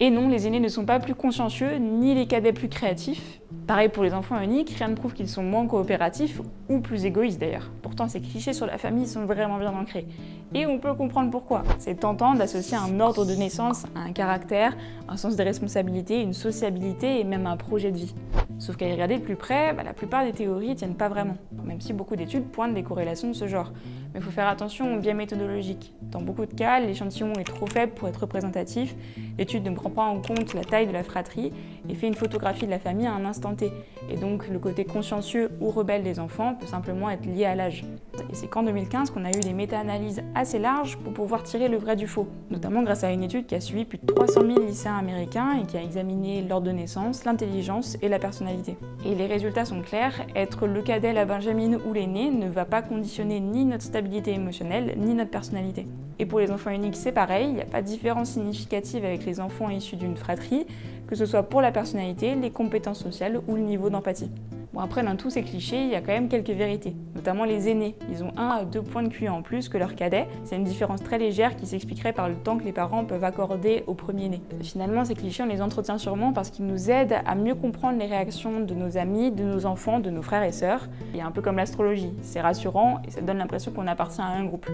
Et non, les aînés ne sont pas plus consciencieux, ni les cadets plus créatifs. Pareil pour les enfants uniques, rien ne prouve qu'ils sont moins coopératifs, ou plus égoïstes d'ailleurs. Pourtant, ces clichés sur la famille sont vraiment bien ancrés. Et on peut comprendre pourquoi. C'est tentant d'associer un ordre de naissance à un caractère, un sens des responsabilités, une sociabilité et même un projet de vie. Sauf qu'à y regarder de plus près, la plupart des théories ne tiennent pas vraiment, même si beaucoup d'études pointent des corrélations de ce genre. Mais il faut faire attention aux biais méthodologiques. Dans beaucoup de cas, l'échantillon est trop faible pour être représentatif, l'étude ne prend pas en compte la taille de la fratrie et fait une photographie de la famille à un instant T. Et donc le côté consciencieux ou rebelle des enfants peut simplement être lié à l'âge. Et c'est qu'en 2015 qu'on a eu des méta-analyses assez larges pour pouvoir tirer le vrai du faux, notamment grâce à une étude qui a suivi plus de 300 000 lycéens américains et qui a examiné l'ordre de naissance, l'intelligence et la personnalité. Et les résultats sont clairs, être le cadet, la benjamine ou l'aîné ne va pas conditionner ni notre stabilité émotionnelle, ni notre personnalité. Et pour les enfants uniques, c'est pareil, il n'y a pas de différence significative avec les enfants issus d'une fratrie, que ce soit pour la personnalité, les compétences sociales ou le niveau d'empathie. Bon, après, dans tous ces clichés, il y a quand même quelques vérités, notamment les aînés. Ils ont 1 à 2 points de QI en plus que leurs cadets. C'est une différence très légère qui s'expliquerait par le temps que les parents peuvent accorder au premier-né. Finalement, ces clichés, on les entretient sûrement parce qu'ils nous aident à mieux comprendre les réactions de nos amis, de nos enfants, de nos frères et sœurs. Et un peu comme l'astrologie, c'est rassurant et ça donne l'impression qu'on appartient à un groupe.